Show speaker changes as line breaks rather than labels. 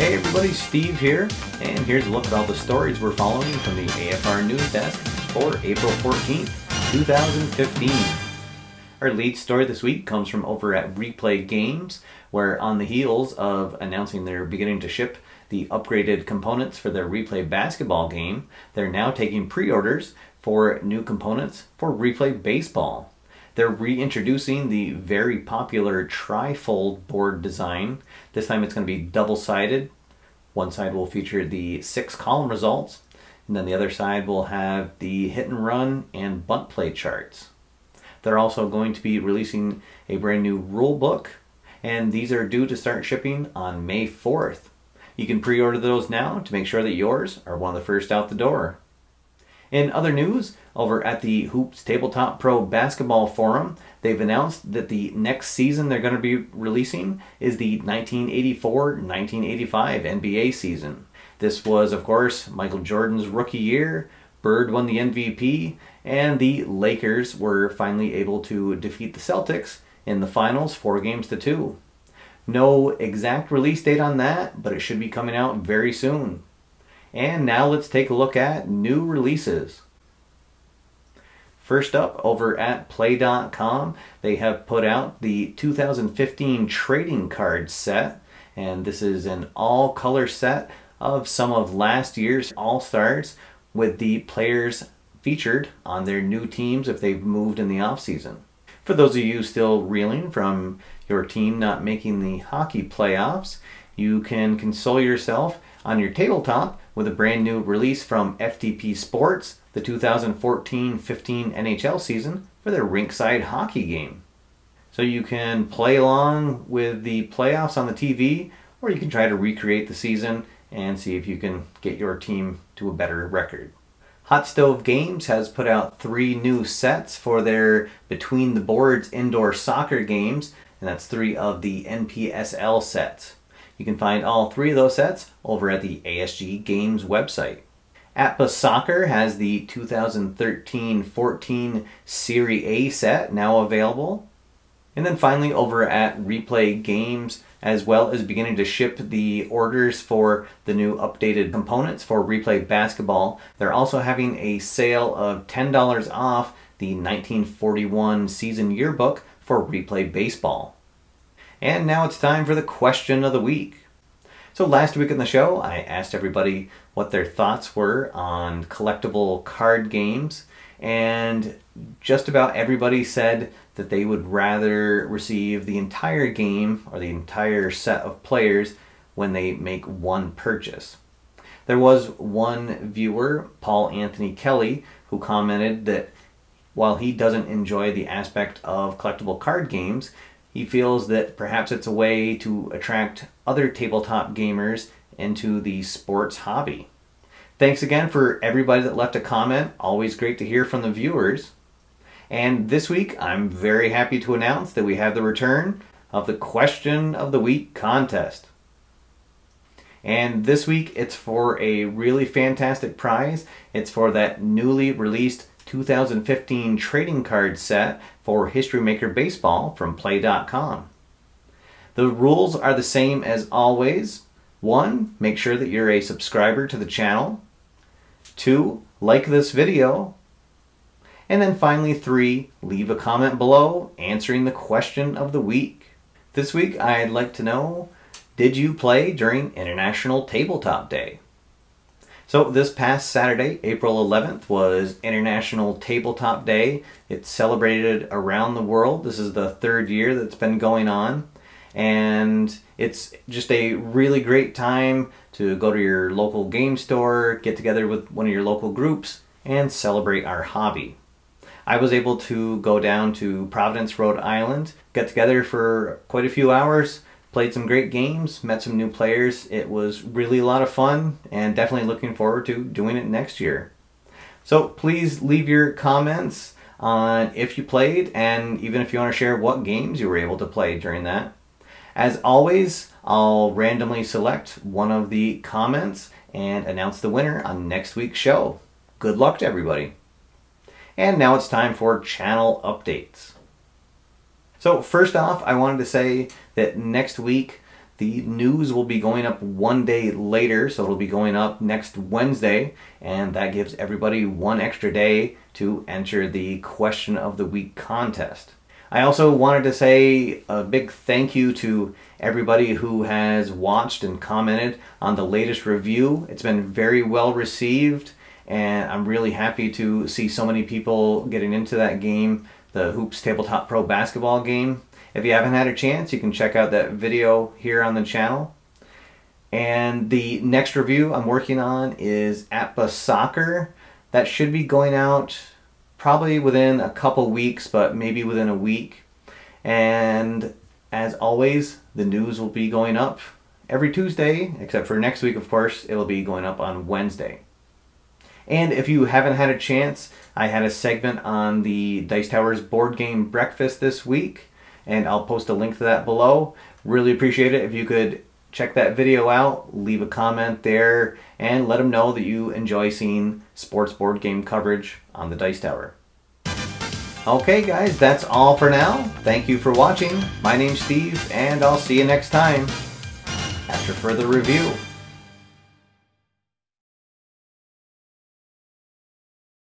Hey everybody, Steve here, and here's a look at all the stories we're following from the AFR News Desk for April 14th, 2015. Our lead story this week comes from over at Replay Games, where on the heels of announcing they're beginning to ship the upgraded components for their Replay Basketball game, they're now taking pre-orders for new components for Replay Baseball. They're reintroducing the very popular tri-fold board design. This time it's going to be double-sided. One side will feature the 6-column results, and then the other side will have the hit and run and bunt play charts. They're also going to be releasing a brand new rule book, and these are due to start shipping on May 4th. You can pre-order those now to make sure that yours are one of the first out the door. In other news, over at the Hoops Tabletop Pro Basketball forum, they've announced that the next season they're going to be releasing is the 1984-1985 NBA season. This was, of course, Michael Jordan's rookie year, Bird won the MVP, and the Lakers were finally able to defeat the Celtics in the finals 4-2. No exact release date on that, but it should be coming out very soon. And now let's take a look at new releases. First up, over at Play.com, they have put out the 2015 trading card set, and this is an all-color set of some of last year's All-Stars with the players featured on their new teams if they've moved in the offseason. For those of you still reeling from your team not making the hockey playoffs, you can console yourself on your tabletop with a brand new release from FTP Sports, the 2014-15 NHL season, for their Rinkside Hockey game. So you can play along with the playoffs on the TV, or you can try to recreate the season and see if you can get your team to a better record. Hot Stove Games has put out 3 new sets for their Between the Boards indoor soccer games, and that's 3 of the NPSL sets. You can find all 3 of those sets over at the ASG Games website. APBA Soccer has the 2013-14 Serie A set now available. And then finally over at Replay Games, as well as beginning to ship the orders for the new updated components for Replay Basketball, they're also having a sale of $10 off the 1941 season yearbook for Replay Baseball. And now it's time for the question of the week. So last week in the show, I asked everybody what their thoughts were on collectible card games, and just about everybody said that they would rather receive the entire game or the entire set of players when they make one purchase. There was one viewer, Paul Anthony Kelly, who commented that while he doesn't enjoy the aspect of collectible card games, he feels that perhaps it's a way to attract other tabletop gamers into the sports hobby. Thanks again for everybody that left a comment. Always great to hear from the viewers. And this week, I'm very happy to announce that we have the return of the Question of the Week contest. And this week, it's for a really fantastic prize. It's for that newly released 2015 trading card set for History Maker Baseball from Play.com. The rules are the same as always. 1, make sure that you're a subscriber to the channel. 2, like this video. And then finally 3, leave a comment below answering the question of the week. This week I'd like to know, did you play during International Tabletop Day? So this past Saturday, April 11th, was International Tabletop Day. It's celebrated around the world. This is the 3rd year that's been going on. And it's just a really great time to go to your local game store, get together with one of your local groups, and celebrate our hobby. I was able to go down to Providence, Rhode Island, get together for quite a few hours, played some great games, met some new players. It was really a lot of fun, and definitely looking forward to doing it next year. So please leave your comments on if you played, and even if you want to share what games you were able to play during that. As always, I'll randomly select one of the comments and announce the winner on next week's show. Good luck to everybody. And now it's time for channel updates. So first off, I wanted to say that next week The news will be going up one day later, so it'll be going up next Wednesday, and that gives everybody one extra day to enter the Question of the Week contest. I also wanted to say a big thank you to everybody who has watched and commented on the latest review. It's been very well received, and I'm really happy to see so many people getting into that game, the Hoops Tabletop Pro Basketball game. If you haven't had a chance, you can check out that video here on the channel. And the next review I'm working on is APBA Soccer. That should be going out probably within a couple weeks, but maybe within a week. And as always, the news will be going up every Tuesday, except for next week, of course, it'll be going up on Wednesday. And if you haven't had a chance, I had a segment on the Dice Towers board game breakfast this week, and I'll post a link to that below. Really appreciate it if you could check that video out, leave a comment there, and let them know that you enjoy seeing sports board game coverage on the Dice Tower. Okay guys, that's all for now. Thank you for watching. My name's Steve, and I'll see you next time after further review.